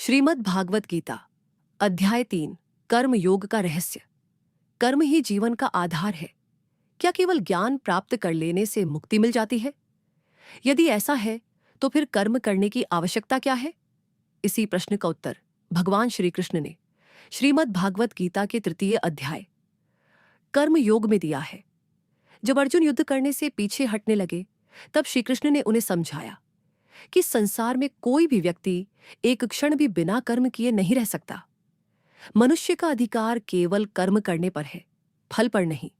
श्रीमद् भागवत गीता अध्याय 3 कर्म योग का रहस्य। कर्म ही जीवन का आधार है। क्या केवल ज्ञान प्राप्त कर लेने से मुक्ति मिल जाती है? यदि ऐसा है तो फिर कर्म करने की आवश्यकता क्या है? इसी प्रश्न का उत्तर भगवान श्री कृष्ण ने श्रीमद् भागवत गीता के 3 अध्याय कर्म योग में दिया है। जब अर्जुन युद्ध करने से पीछे हटने लगे तब श्री कृष्ण ने उन्हें समझाया कि संसार में कोई भी व्यक्ति एक क्षण भी बिना कर्म किए नहीं रह सकता। मनुष्य का अधिकार केवल कर्म करने पर है, फल पर नहीं।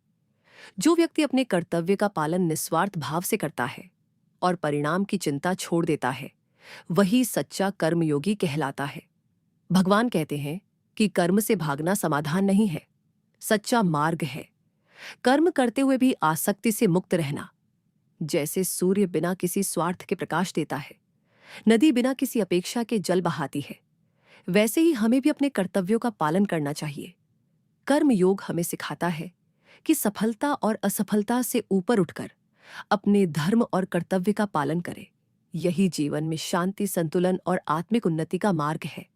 जो व्यक्ति अपने कर्तव्य का पालन निस्वार्थ भाव से करता है और परिणाम की चिंता छोड़ देता है, वही सच्चा कर्मयोगी कहलाता है। भगवान कहते हैं कि कर्म से भागना समाधान नहीं है, सच्चा मार्ग है। कर्म करते हुए भी आसक्ति से मुक्त रहना। जैसे सूर्य बिना किसी स्वार्थ के प्रकाश देता है, नदी बिना किसी अपेक्षा के जल बहाती है, वैसे ही हमें भी अपने कर्तव्यों का पालन करना चाहिए। कर्म योग हमें सिखाता है कि सफलता और असफलता से ऊपर उठकर अपने धर्म और कर्तव्य का पालन करें। यही जीवन में शांति, संतुलन और आत्मिक उन्नति का मार्ग है।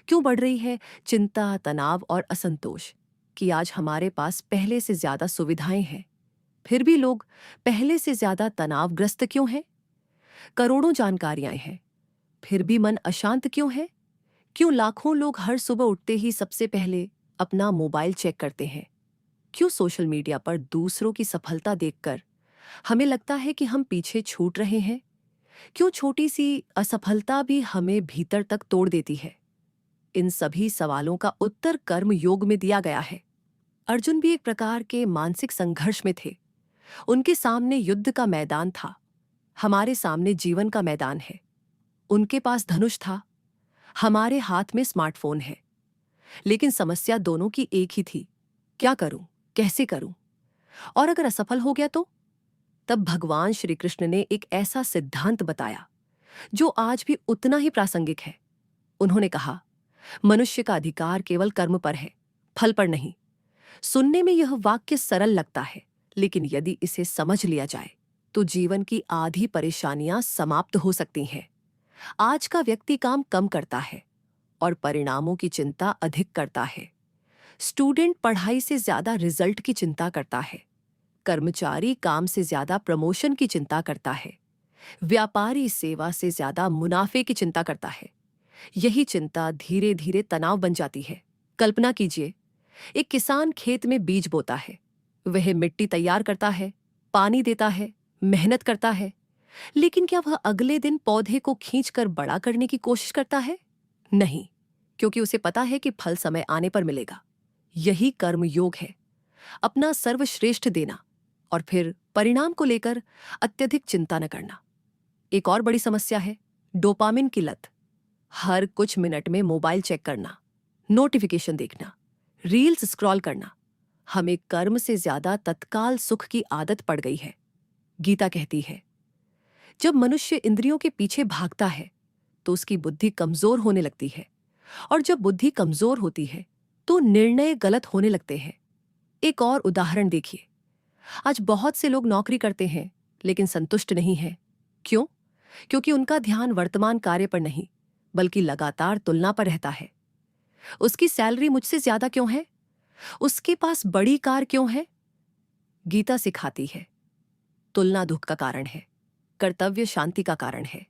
क्यों बढ़ रही है चिंता, तनाव और असंतोष? कि आज हमारे पास पहले से ज्यादा सुविधाएं हैं, फिर भी लोग पहले से ज्यादा तनावग्रस्त क्यों हैं? करोड़ों जानकारियां हैं, फिर भी मन अशांत क्यों है? क्यों लाखों लोग हर सुबह उठते ही सबसे पहले अपना मोबाइल चेक करते हैं? क्यों सोशल मीडिया पर दूसरों की सफलता देखकर हमें लगता है कि हम पीछे छूट रहे हैं? क्यों छोटी सी असफलता भी हमें भीतर तक तोड़ देती है? इन सभी सवालों का उत्तर कर्म योग में दिया गया है। अर्जुन भी एक प्रकार के मानसिक संघर्ष में थे। उनके सामने युद्ध का मैदान था, हमारे सामने जीवन का मैदान है। उनके पास धनुष था, हमारे हाथ में स्मार्टफोन है। लेकिन समस्या दोनों की एक ही थी, क्या करूं, कैसे करूं? और अगर असफल हो गया तो? तब भगवान श्री कृष्ण ने एक ऐसा सिद्धांत बताया जो आज भी उतना ही प्रासंगिक है। उन्होंने कहा, मनुष्य का अधिकार केवल कर्म पर है, फल पर नहीं। सुनने में यह वाक्य सरल लगता है, लेकिन यदि इसे समझ लिया जाए तो जीवन की आधी परेशानियां समाप्त हो सकती हैं। आज का व्यक्ति काम कम करता है और परिणामों की चिंता अधिक करता है। स्टूडेंट पढ़ाई से ज्यादा रिजल्ट की चिंता करता है। कर्मचारी काम से ज्यादा प्रमोशन की चिंता करता है। व्यापारी सेवा से ज्यादा मुनाफे की चिंता करता है। यही चिंता धीरे धीरे तनाव बन जाती है। कल्पना कीजिए, एक किसान खेत में बीज बोता है। वह मिट्टी तैयार करता है, पानी देता है, मेहनत करता है, लेकिन क्या वह अगले दिन पौधे को खींचकर बड़ा करने की कोशिश करता है? नहीं, क्योंकि उसे पता है कि फल समय आने पर मिलेगा। यही कर्म योग है, अपना सर्वश्रेष्ठ देना और फिर परिणाम को लेकर अत्यधिक चिंता न करना। एक और बड़ी समस्या है डोपामिन की लत। हर कुछ मिनट में मोबाइल चेक करना, नोटिफिकेशन देखना, रील्स स्क्रॉल करना। हमें कर्म से ज्यादा तत्काल सुख की आदत पड़ गई है। गीता कहती है, जब मनुष्य इंद्रियों के पीछे भागता है तो उसकी बुद्धि कमजोर होने लगती है, और जब बुद्धि कमजोर होती है तो निर्णय गलत होने लगते हैं। एक और उदाहरण देखिए, आज बहुत से लोग नौकरी करते हैं लेकिन संतुष्ट नहीं हैं। क्यों? क्योंकि उनका ध्यान वर्तमान कार्य पर नहीं बल्कि लगातार तुलना पर रहता है। उसकी सैलरी मुझसे ज्यादा क्यों है? उसके पास बड़ी कार क्यों है? गीता सिखाती है, तुलना दुख का कारण है, कर्तव्य शांति का कारण है।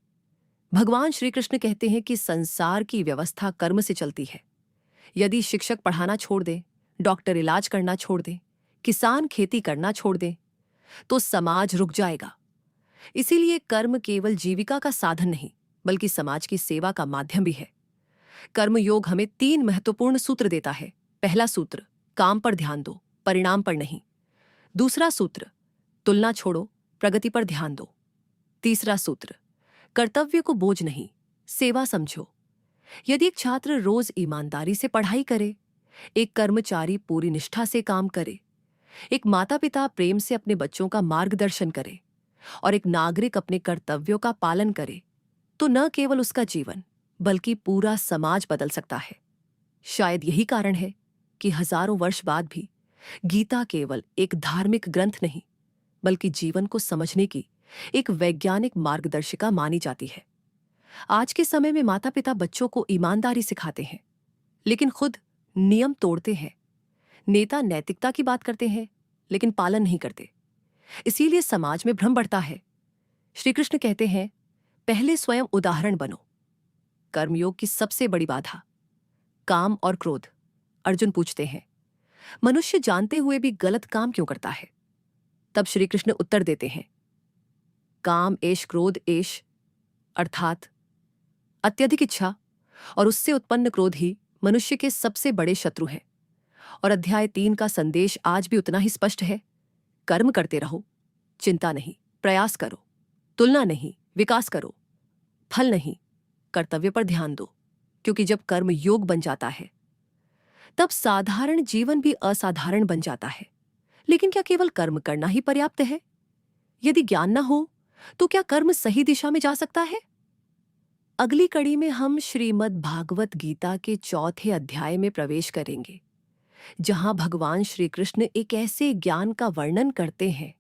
भगवान श्री कृष्ण कहते हैं कि संसार की व्यवस्था कर्म से चलती है। यदि शिक्षक पढ़ाना छोड़ दे, डॉक्टर इलाज करना छोड़ दे, किसान खेती करना छोड़ दे, तो समाज रुक जाएगा। इसीलिए कर्म केवल जीविका का साधन नहीं बल्कि समाज की सेवा का माध्यम भी है। कर्म योग हमें 3 महत्वपूर्ण सूत्र देता है। पहला सूत्र, काम पर ध्यान दो, परिणाम पर नहीं। दूसरा सूत्र, तुलना छोड़ो, प्रगति पर ध्यान दो। तीसरा सूत्र, कर्तव्य को बोझ नहीं, सेवा समझो। यदि एक छात्र रोज ईमानदारी से पढ़ाई करे, एक कर्मचारी पूरी निष्ठा से काम करे, एक माता पिता प्रेम से अपने बच्चों का मार्गदर्शन करे और एक नागरिक अपने कर्तव्यों का पालन करे, तो न केवल उसका जीवन बल्कि पूरा समाज बदल सकता है। शायद यही कारण है कि हजारों वर्ष बाद भी गीता केवल एक धार्मिक ग्रंथ नहीं बल्कि जीवन को समझने की एक वैज्ञानिक मार्गदर्शिका मानी जाती है। आज के समय में माता पिता बच्चों को ईमानदारी सिखाते हैं, लेकिन खुद नियम तोड़ते हैं। नेता नैतिकता की बात करते हैं, लेकिन पालन नहीं करते। इसीलिए समाज में भ्रम बढ़ता है। श्री कृष्ण कहते हैं, पहले स्वयं उदाहरण बनो। कर्मयोग की सबसे बड़ी बाधा काम और क्रोध। अर्जुन पूछते हैं, मनुष्य जानते हुए भी गलत काम क्यों करता है? तब श्री कृष्ण उत्तर देते हैं, काम एष क्रोध एष, अर्थात अत्यधिक इच्छा और उससे उत्पन्न क्रोध ही मनुष्य के सबसे बड़े शत्रु हैं। और अध्याय 3 का संदेश आज भी उतना ही स्पष्ट है। कर्म करते रहो, चिंता नहीं, प्रयास करो, तुलना नहीं, विकास करो, फल नहीं, कर्तव्य पर ध्यान दो। क्योंकि जब कर्म योग बन जाता है, तब साधारण जीवन भी असाधारण बन जाता है। लेकिन क्या केवल कर्म करना ही पर्याप्त है? यदि ज्ञान न हो, तो क्या कर्म सही दिशा में जा सकता है? अगली कड़ी में हम श्रीमद् भागवत गीता के 4थे अध्याय में प्रवेश करेंगे, जहां भगवान श्री कृष्ण एक ऐसे ज्ञान का वर्णन करते हैं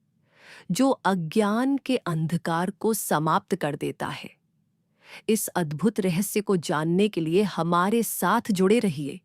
जो अज्ञान के अंधकार को समाप्त कर देता है। इस अद्भुत रहस्य को जानने के लिए हमारे साथ जुड़े रहिए।